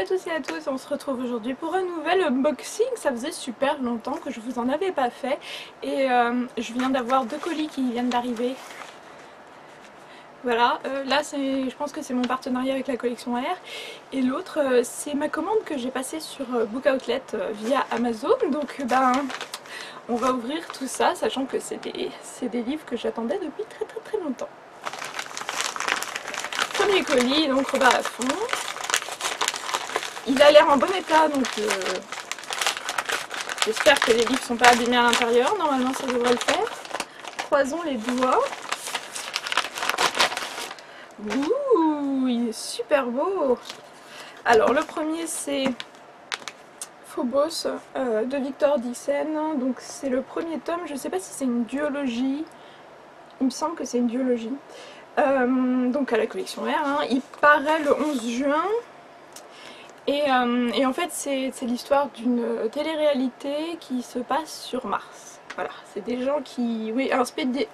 tous et à tous, on se retrouve aujourd'hui pour un nouvel unboxing. Ça faisait super longtemps que je vous en avais pas fait et je viens d'avoir 2 colis qui viennent d'arriver. Voilà, là je pense que c'est mon partenariat avec la collection R et l'autre c'est ma commande que j'ai passée sur Book Outlet via Amazon. Donc on va ouvrir tout ça, sachant que c'est des livres que j'attendais depuis très longtemps. Premier colis, donc Robert Laffont. Il a l'air en bon état, donc j'espère que les livres sont pas abîmés à l'intérieur. Normalement ça devrait le faire. Croisons les doigts. Ouh, il est super beau. Alors le premier c'est Phobos de Victor Dicksen. Donc c'est le premier tome, je sais pas si c'est une duologie. Il me semble que c'est une duologie. Donc à la collection R, hein. Il paraît le 11 juin. Et en fait c'est l'histoire d'une télé-réalité qui se passe sur Mars. Voilà, c'est des gens qui... Oui, un speed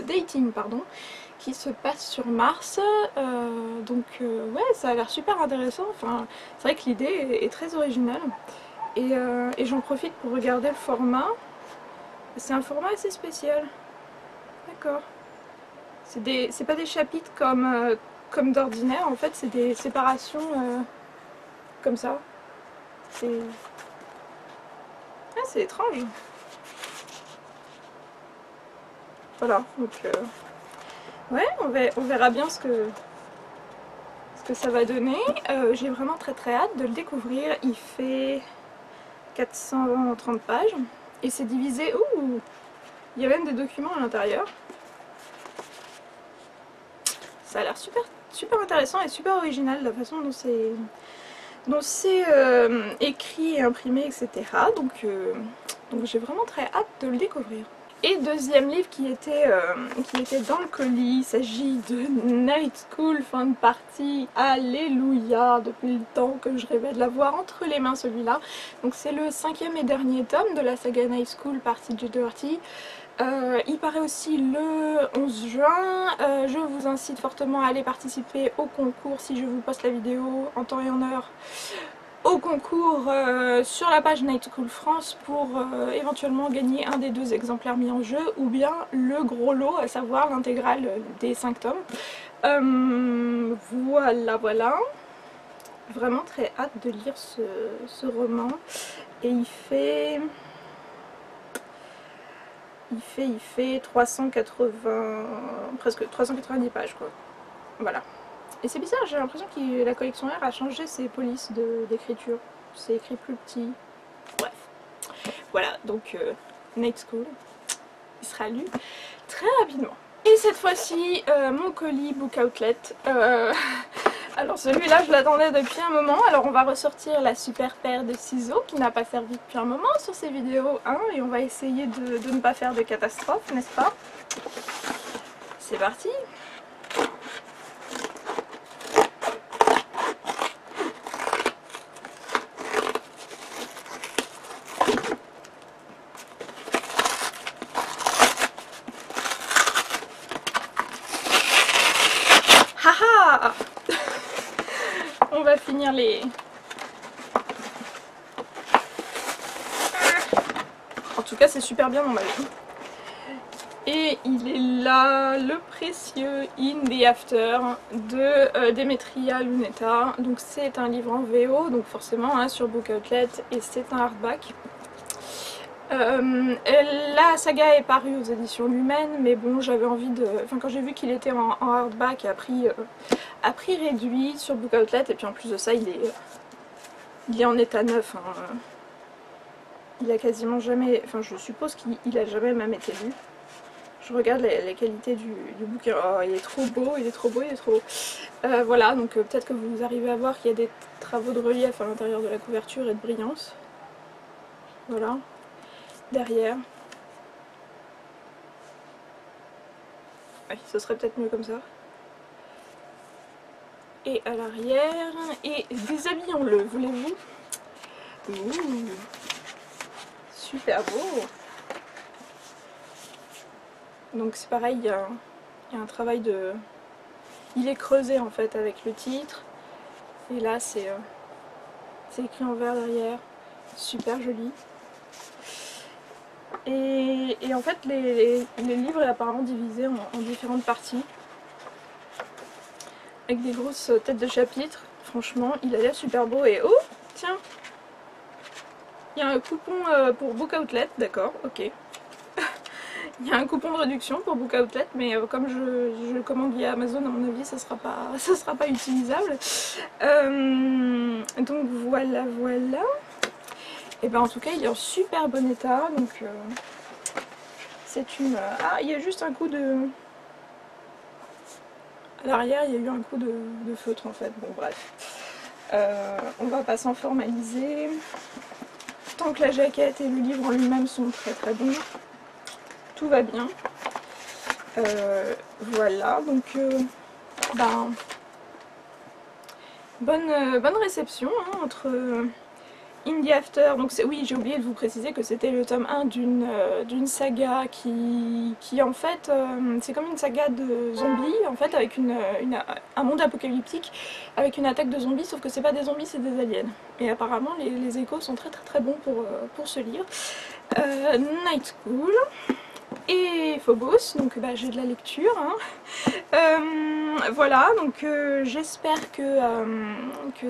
dating, pardon, qui se passe sur Mars. Ouais, ça a l'air super intéressant. Enfin, c'est vrai que l'idée est très originale. Et j'en profite pour regarder le format. C'est un format assez spécial. D'accord. C'est pas des chapitres comme d'ordinaire, en fait, c'est des séparations comme ça. C'est étrange. Voilà, donc ouais, on verra bien ce que ça va donner. J'ai vraiment très hâte de le découvrir. Il fait 430 pages et c'est divisé. Ouh, il y a même des documents à l'intérieur. Ça a l'air super intéressant et super original la façon dont c'est écrit et imprimé, etc. Donc j'ai vraiment très hâte de le découvrir. Et deuxième livre qui était dans le colis, il s'agit de Night School fin de partie. Alléluia, depuis le temps que je rêvais de l'avoir entre les mains celui-là. Donc c'est le 5e et dernier tome de la saga Night School partie J. Doherty. Il paraît aussi le 11 juin. Je vous incite fortement à aller participer au concours si je vous poste la vidéo en temps et en heure. Au concours sur la page Night School France pour éventuellement gagner un des 2 exemplaires mis en jeu ou bien le gros lot, à savoir l'intégrale des 5 tomes. Voilà. Vraiment très hâte de lire ce roman. Et il fait 380, presque 390 pages quoi. Voilà. Et c'est bizarre, j'ai l'impression que la collection R a changé ses polices d'écriture. C'est écrit plus petit. Bref. Voilà, donc Night School, il sera lu très rapidement. Et cette fois-ci, mon colis Book Outlet. Alors celui-là, je l'attendais depuis un moment. Alors on va ressortir la super paire de ciseaux qui n'a pas servi depuis un moment sur ces vidéos, hein, et on va essayer de ne pas faire de catastrophe, n'est-ce pas? C'est parti! Haha. On va finir les... En tout cas c'est super bien emballé. Et il est là, le précieux In the After de Demetria Luneta. Donc c'est un livre en VO, donc forcément hein, sur Book Outlet, et c'est un hardback. La saga est parue aux éditions Lumen, mais bon j'avais envie de... Enfin quand j'ai vu qu'il était en hardback à prix réduit sur Book Outlet, et puis en plus de ça il est en état neuf. Hein. Il a quasiment jamais... Enfin je suppose qu'il a jamais même été lu. Je regarde la qualité du bouquin. Oh, il est trop beau, il est trop beau. Voilà, donc peut-être que vous arrivez à voir qu'il y a des travaux de relief à l'intérieur de la couverture et de brillance. Voilà. Derrière. Oui, ce serait peut-être mieux comme ça. Et à l'arrière. Et déshabillons-le, voulez-vous? Ouh, super beau. Donc c'est pareil, il y a un travail de... Il est creusé en fait avec le titre. Et là c'est C'est écrit en vert derrière, super joli. Et en fait les livres est apparemment divisé en différentes parties. Avec des grosses têtes de chapitre. Franchement, il a l'air super beau et oh, tiens, il y a un coupon pour Book Outlet, d'accord, ok. Il y a un coupon de réduction pour Book Outlet, mais comme je le commande via Amazon, à mon avis, ça sera pas utilisable. Donc voilà. Et ben en tout cas, il est en super bon état, donc c'est une... Ah, il y a juste un coup de... À l'arrière, il y a eu un coup de feutre en fait, bon bref. On va pas s'en formaliser. Tant que la jaquette et le livre en lui-même sont très très bons, tout va bien. Voilà, donc ben, bonne réception hein, entre Indie After. Donc oui, j'ai oublié de vous préciser que c'était le tome 1 d'une saga qui en fait, c'est comme une saga de zombies, en fait, avec un monde apocalyptique, avec une attaque de zombies, sauf que c'est pas des zombies, c'est des aliens. Et apparemment, les échos sont très très très bons pour ce livre. Night School. Et Phobos, donc bah, j'ai de la lecture. Hein. Voilà, donc j'espère que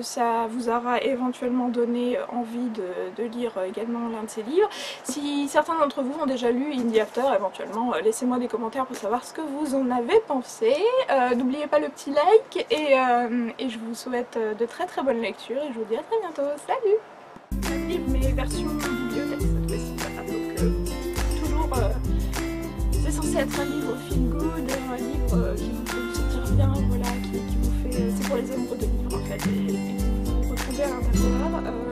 ça vous aura éventuellement donné envie de lire également l'un de ces livres. Si certains d'entre vous ont déjà lu Indie After, éventuellement laissez-moi des commentaires pour savoir ce que vous en avez pensé. N'oubliez pas le petit like et je vous souhaite de très très bonnes lectures et je vous dis à très bientôt. Salut! Livre mais version bibliothèque cette fois-ci, donc toujours... c'est censé être un livre feel good, un livre qui vous fait vous sentir bien, voilà, qui vous fait... c'est pour les amoureux de livres en fait, et qui vous retrouvez à l'intérieur.